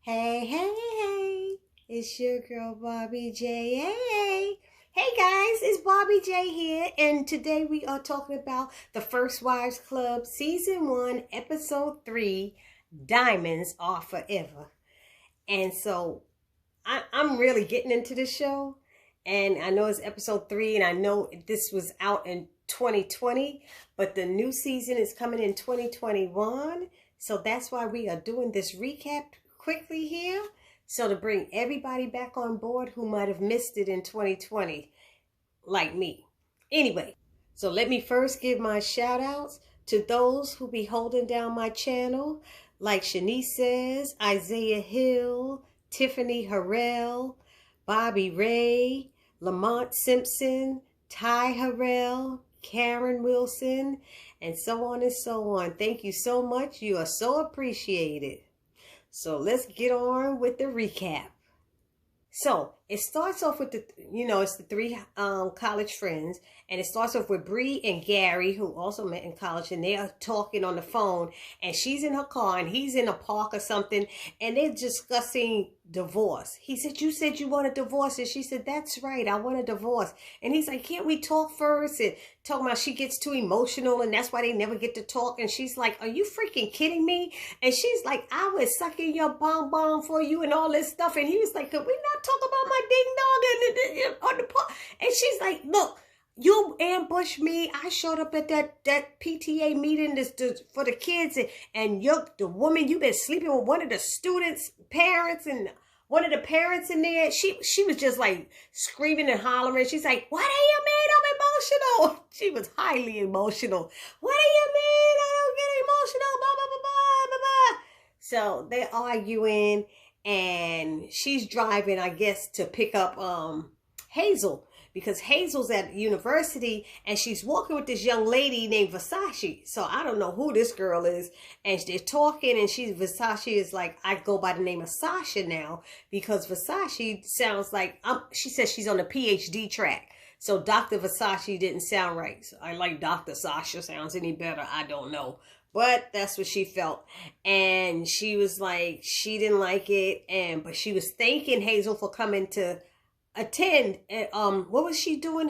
Hey, hey, hey, it's your girl Bobby J. Hey guys, it's Bobby J here, and today we are talking about The First Wives Club, Season 1, Episode 3, Diamonds Are Forever. And so, I'm really getting into this show, and I know it's Episode 3, and I know this was out in 2020, but the new season is coming in 2021, so that's why we are doing this recap quickly here, so to bring everybody back on board who might have missed it in 2020, like me. Anyway, so let me first give my shout outs to those who be holding down my channel, like Shanice Says, Isaiah Hill, Tiffany Harrell, Bobby Ray, Lamont Simpson, Ty Harrell, Karen Wilson, and so on and so on. Thank you so much. You are so appreciated. So let's get on with the recap. So it starts off with it's the three college friends, and it starts off with Bre and Gary, who also met in college, and they are talking on the phone, and she's in her car and he's in a park or something, and they're discussing divorce. He said, "You said you want a divorce," and she said, "That's right, I want a divorce." And he's like, "Can't we talk first?" And talking about she gets too emotional and that's why they never get to talk. And she's like, "Are you freaking kidding me?" And she's like, "I was sucking your bonbon for you and all this stuff." And he was like, "Could we not talk about my ding dong on the park?" And she's like, "Look, you ambushed me. I showed up at that PTA meeting for the kids, and you're the woman. You've been sleeping with one of the students' parents, and one of the parents in there." She was just like screaming and hollering. She's like, "What do you mean I'm emotional?" She was highly emotional. "What do you mean I don't get emotional? Blah blah blah blah blah." So they're arguing, and she's driving, I guess, to pick up Hazel, because Hazel's at university and she's walking with this young lady named Versace. So I don't know who this girl is. And they're talking, and Versace is like, "I go by the name of Sasha now," because Versace sounds like, she says she's on the PhD track. So Dr. Versace didn't sound right. So I like Dr. Sasha sounds any better. I don't know. But that's what she felt. And she was like, she didn't like it. But she was thanking Hazel for coming to attend. What was she doing?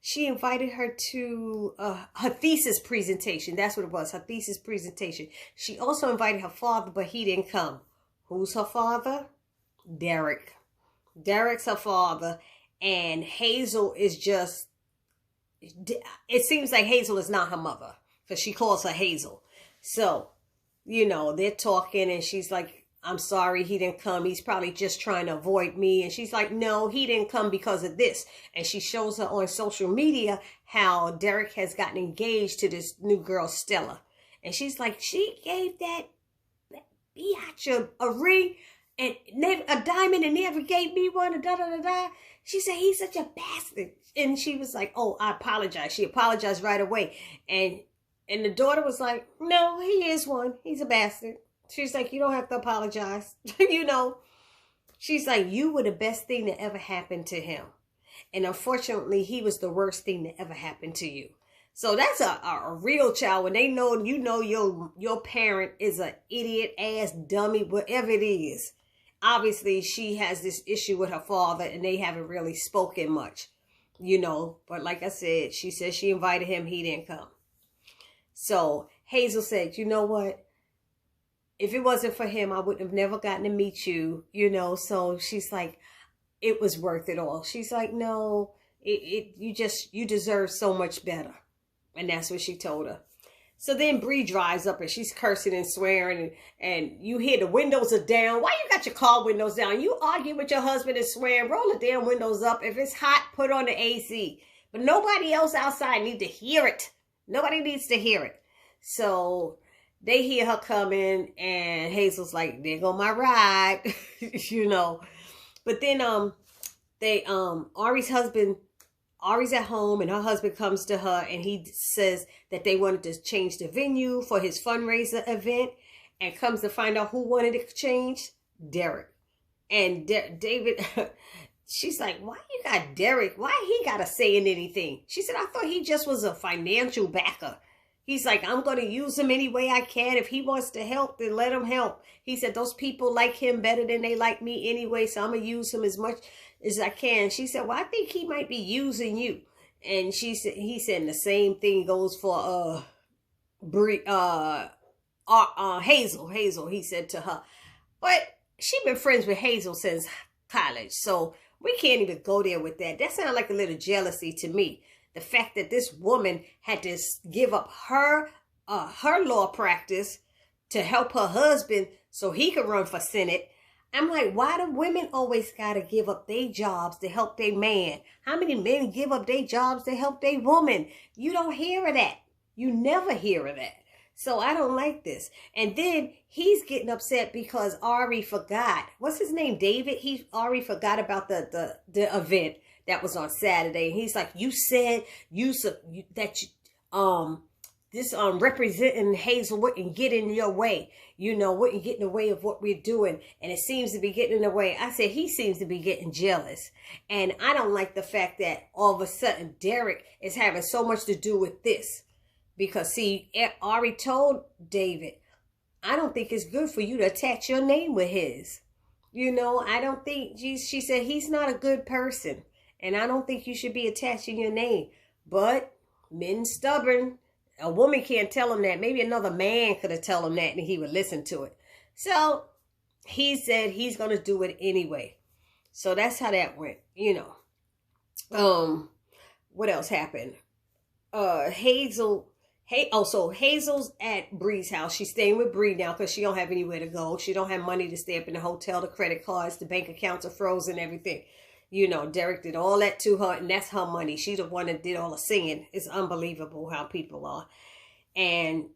She invited her to her thesis presentation. That's what it was, her thesis presentation. She also invited her father, but he didn't come. Who's her father? Derek. Derek's her father, and Hazel is just, it seems like Hazel is not her mother, because she calls her Hazel. So, they're talking, and she's like, "I'm sorry he didn't come. He's probably just trying to avoid me." And she's like, "No, he didn't come because of this." And she shows her on social media how Derek has gotten engaged to this new girl, Stella. And she's like, "She gave that biatch a ring and a diamond and never gave me one, and da da da da." She said, "He's such a bastard." And she was like, "Oh, I apologize." She apologized right away. And the daughter was like, "No, he is one. He's a bastard." She's like, "You don't have to apologize." She's like, "You were the best thing that ever happened to him. And unfortunately, he was the worst thing that ever happened to you." So that's a real child. When they know, your parent is an idiot, ass, dummy, whatever it is. Obviously, she has this issue with her father, and they haven't really spoken much, But like I said, she said she invited him. He didn't come. So Hazel said, "You know what? If it wasn't for him, I would have never gotten to meet you, So she's like, "It was worth it all." She's like, "No, you deserve so much better." And that's what she told her. So then Bre drives up, and she's cursing and swearing, and you hear the windows are down. Why you got your car windows down? You argue with your husband and swearing. Roll the damn windows up. If it's hot, put on the AC. But nobody else outside needs to hear it. Nobody needs to hear it. So they hear her coming, and Hazel's like, "There go my ride," But then Ari's at home, and her husband comes to her, and he says that they wanted to change the venue for his fundraiser event, and comes to find out who wanted it changed. Derek. And David, she's like, "Why you got Derek? Why he got to say anything?" She said, "I thought he just was a financial backer. He's like, I'm going to use him any way I can. If he wants to help, then let him help. He said, those people like him better than they like me anyway, so I'm going to use him as much as I can. She said, well, I think he might be using you. And he said the same thing goes for Hazel. He said to her. But she been friends with Hazel since college, so we can't even go there with that. That sounds like a little jealousy to me. The fact that this woman had to give up her law practice to help her husband so he could run for Senate. I'm like, why do women always got to give up their jobs to help their man? How many men give up their jobs to help their woman? You don't hear of that. You never hear of that. So I don't like this. And then he's getting upset because Ari forgot. What's his name? David? Ari forgot about the event that was on Saturday. And he's like, you said this representing Hazel wouldn't get in your way. Wouldn't get in the way of what we're doing. And it seems to be getting in the way. I said, he seems to be getting jealous. And I don't like the fact that all of a sudden Derek is having so much to do with this. Because, see, Ari told David, I don't think it's good for you to attach your name with his. I don't think, she said, he's not a good person. And I don't think you should be attaching your name. But men stubborn. A woman can't tell him that. Maybe another man could have told him that and he would listen to it. So he said he's going to do it anyway. So that's how that went, What else happened? So Hazel's at Bre's house. She's staying with Bre now because she don't have anywhere to go. She don't have money to stay up in the hotel. The credit cards, the bank accounts are frozen, everything. Derek did all that to her, and that's her money. She's the one that did all the singing. It's unbelievable how people are. And,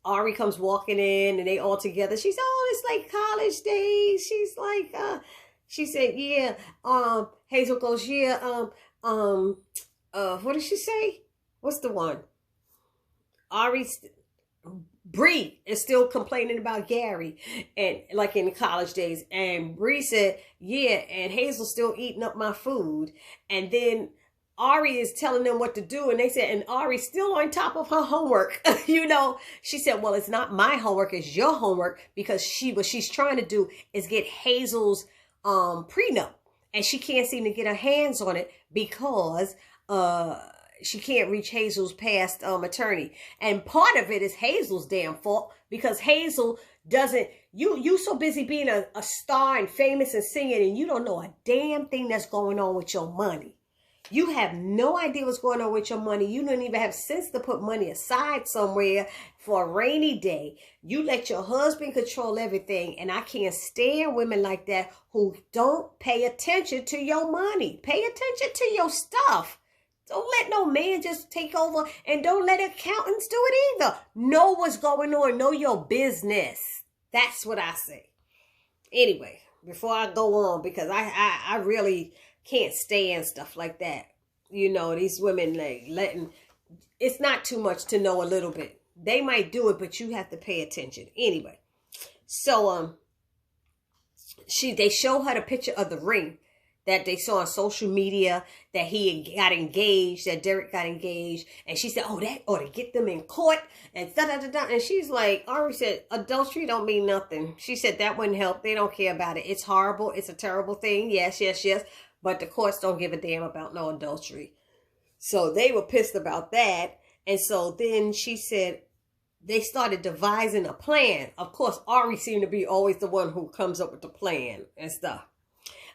Ari comes walking in, and they all together. She's, it's like college days. She's like, she said, yeah. Hazel goes, yeah, what did she say? What's the one? Bre is still complaining about Gary and like in college days. And Bre said, yeah, and Hazel's still eating up my food. And then Ari is telling them what to do. And they said, and Ari's still on top of her homework. She said, well, it's not my homework, it's your homework, because what she's trying to do is get Hazel's prenup. And she can't seem to get her hands on it because she can't reach Hazel's past attorney. And part of it is Hazel's damn fault, because Hazel doesn't, you so busy being a star and famous and singing, and you don't know a damn thing that's going on with your money. You have no idea what's going on with your money. You don't even have sense to put money aside somewhere for a rainy day. You let your husband control everything. And I can't stand women like that who don't pay attention to your money. Pay attention to your stuff. Don't let no man just take over, and don't let accountants do it either. Know what's going on. Know your business. That's what I say. Anyway, before I go on, because I really can't stand stuff like that. These women it's not too much to know a little bit. They might do it, but you have to pay attention. Anyway, so they show her the picture of the ring that they saw on social media, that he got engaged, that Derek got engaged. And she said, that ought to get them in court. And da-da-da-da. And she's like, Ari said, adultery don't mean nothing. She said that wouldn't help. They don't care about it. It's horrible. It's a terrible thing. Yes. But the courts don't give a damn about no adultery. So they were pissed about that. And so then she said, they started devising a plan. Of course, Ari seemed to be always the one who comes up with the plan and stuff.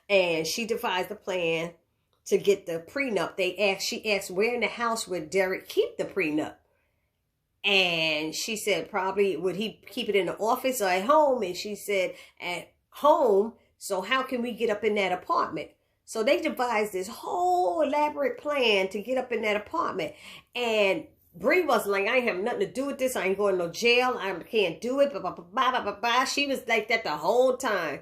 And she devised a plan to get the prenup. She asked, where in the house would Derek keep the prenup? And she said, probably would he keep it in the office or at home? And she said, at home. So how can we get up in that apartment? So they devised this whole elaborate plan to get up in that apartment. And Bre was like, I ain't have nothing to do with this. I ain't going to no jail. I can't do it. She was like that the whole time.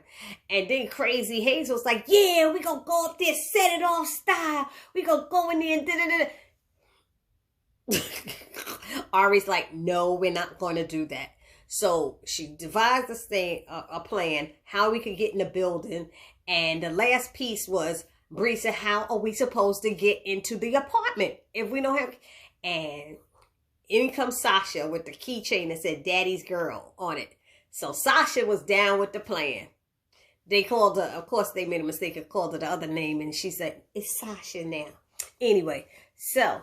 And then crazy Hazel was like, yeah, we going to go up there, set it off style. We going to go in there and da-da-da. Ari's like, no, we're not going to do that. So she devised a plan, how we could get in the building. And the last piece was, Bre said, how are we supposed to get into the apartment if we don't have... And In comes Sasha with the keychain that said Daddy's Girl on it. So Sasha was down with the plan. They called her, of course they made a mistake and called her the other name, and she said, it's Sasha now. Anyway, so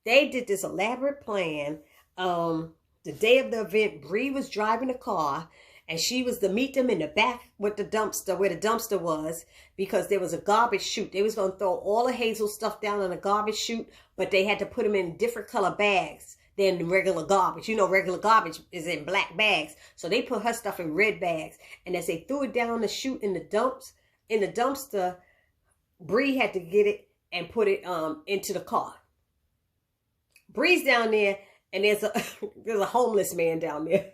they did this elaborate plan. The day of the event, Bri was driving a car, and she was to meet them in the back with the dumpster, where the dumpster was, because there was a garbage chute. They was going to throw all of Hazel's stuff down in a garbage chute, but they had to put them in different color bags than the regular garbage. You know, regular garbage is in black bags. So they put her stuff in red bags. And as they threw it down the chute in the dumpster, Bri had to get it and put it into the car. Bri's down there, and there's a homeless man down there.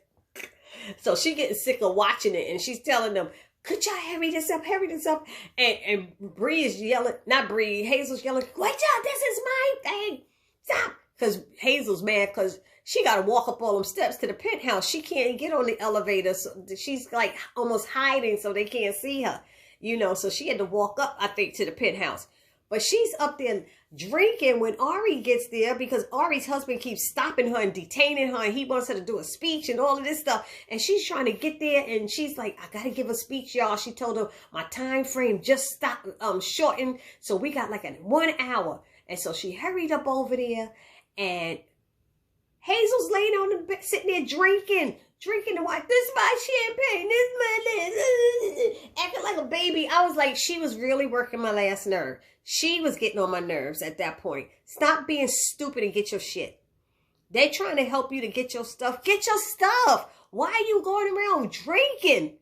So she getting sick of watching it, and she's telling them, could y'all hurry this up, hurry this up? And Bri is yelling, not Bri, Hazel's yelling, wait y'all, this is my thing, stop. Because Hazel's mad because she got to walk up all them steps to the penthouse. She can't get on the elevator, so she's like almost hiding so they can't see her, you know. So she had to walk up, I think, to the penthouse. But she's up there drinking when Ari gets there, because Ari's husband keeps stopping her and detaining her, and he wants her to do a speech and all of this stuff. And she's trying to get there, and she's like, I got to give a speech, y'all. She told him my time frame just stopped, shortened. So we got like 1 hour. And so she hurried up over there, and Hazel's laying on the bed, sitting there drinking the wine. This is my champagne, this is my this, acting like a baby. I was like, she was really working my last nerve. She was getting on my nerves at that point. Stop being stupid and get your shit. They trying to help you to get your stuff. Get your stuff. Why are you going around drinking?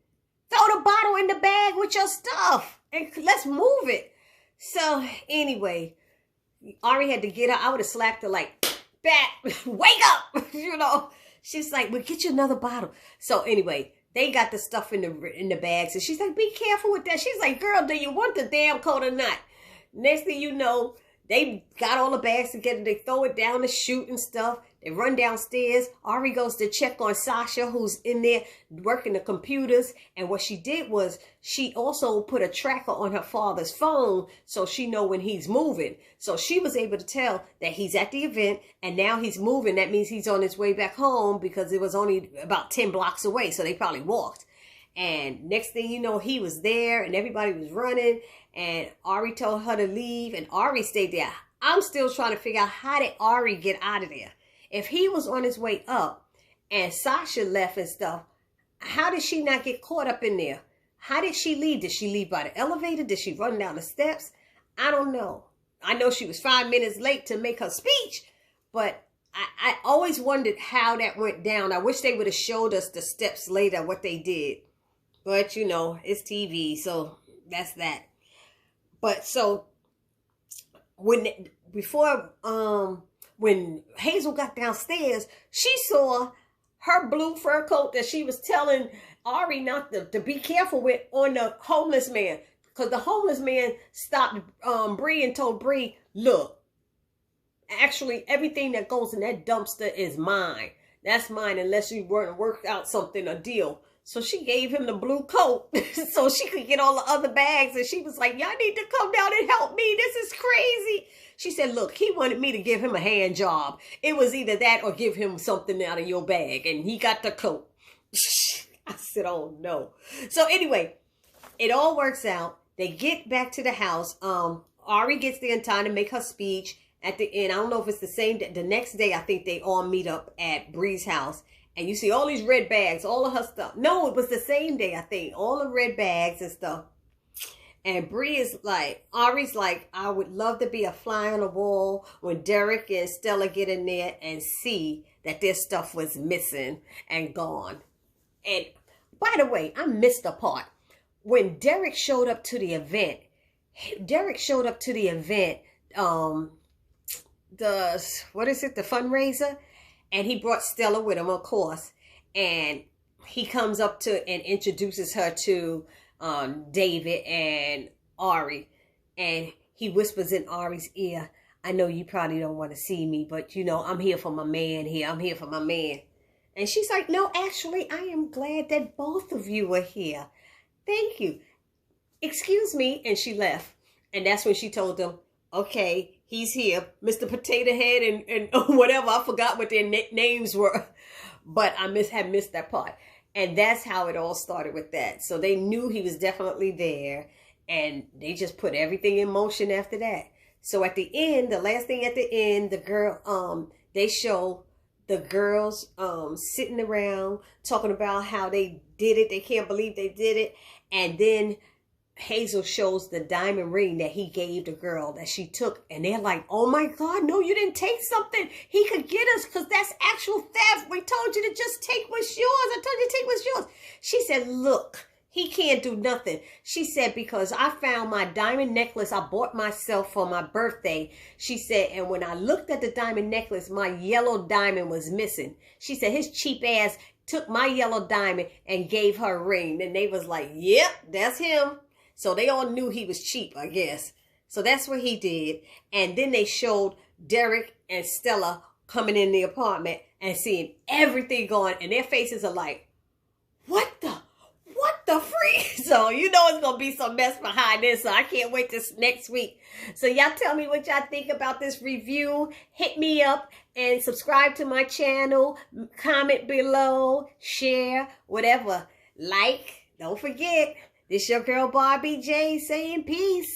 Throw the bottle in the bag with your stuff and let's move it. So anyway, Ari had to get her. I would have slapped her like, back, wake up, you know. She's like, we'll get you another bottle. So anyway, they got the stuff in the bags, and she's like, be careful with that. She's like, girl, do you want the damn coat or not? Next thing you know, they got all the bags together. They throw it down the chute and stuff. They run downstairs. Ari goes to check on Sasha, who's in there working the computers. And what she did was she also put a tracker on her father's phone so she know when he's moving. So she was able to tell that he's at the event and now he's moving. That means he's on his way back home, because it was only about 10 blocks away. So they probably walked. And next thing you know, he was there and everybody was running. And Ari told her to leave, and Ari stayed there. I'm still trying to figure out, how did Ari get out of there? If he was on his way up and Sasha left and stuff, how did she not get caught up in there? How did she leave? Did she leave by the elevator? Did she run down the steps? I don't know. I know she was 5 minutes late to make her speech, but I always wondered how that went down. I wish they would have showed us the steps later, what they did. But, you know, it's TV, so that's that. But so when Hazel got downstairs, she saw her blue fur coat that she was telling Ari not to be careful with on the homeless man. Because the homeless man stopped Bri and told Bri, look, actually everything that goes in that dumpster is mine. That's mine unless you weren't worked out something, a deal. So she gave him the blue coat so she could get all the other bags. And she was like, y'all need to come down and help me. This is crazy. She said, look, he wanted me to give him a hand job. It was either that or give him something out of your bag. And he got the coat. I said, oh, no. So anyway, it all works out. They get back to the house. Ari gets there in time to make her speech. At the end, I don't know if it's the same day. The next day, I think they all meet up at Bri's house. And you see all these red bags, all of her stuff. No, it was the same day, I think. All the red bags and stuff. And Bri is like, Ari's like, I would love to be a fly on the wall when Derek and Stella get in there and see that their stuff was missing and gone. And by the way, I missed a part. When Derek showed up to the event, the fundraiser? And he brought Stella with him, of course. And he comes up to and introduces her to David and Ari. And he whispers in Ari's ear, I know you probably don't want to see me, but, you know, I'm here for my man here. I'm here for my man. And she's like, no, actually, I am glad that both of you are here. Thank you. Excuse me. And she left. And that's when she told them, okay, he's here. Mr. Potato Head and whatever. I forgot what their names were. But I had missed that part. And that's how it all started with that. So they knew he was definitely there. And they just put everything in motion after that. So at the end, the last thing at the end, the girl, they show the girls sitting around talking about how they did it. They can't believe they did it. And then Hazel shows the diamond ring that he gave the girl that she took. And they're like, oh my God, no, you didn't take something. He could get us because that's actual theft. We told you to just take what's yours. I told you to take what's yours. She said, look. He can't do nothing. She said, because I found my diamond necklace I bought myself for my birthday. She said, and when I looked at the diamond necklace, my yellow diamond was missing. She said, his cheap ass took my yellow diamond and gave her a ring. And they was like, yep, that's him. So they all knew he was cheap, I guess. So that's what he did. And then they showed Derek and Stella coming in the apartment and seeing everything going. And their faces are like, what the freak? So you know it's going to be some mess behind this. So I can't wait this next week. So y'all tell me what y'all think about this review. Hit me up and subscribe to my channel. Comment below. Share. Whatever. Like. Don't forget. This your girl Barbie J saying peace.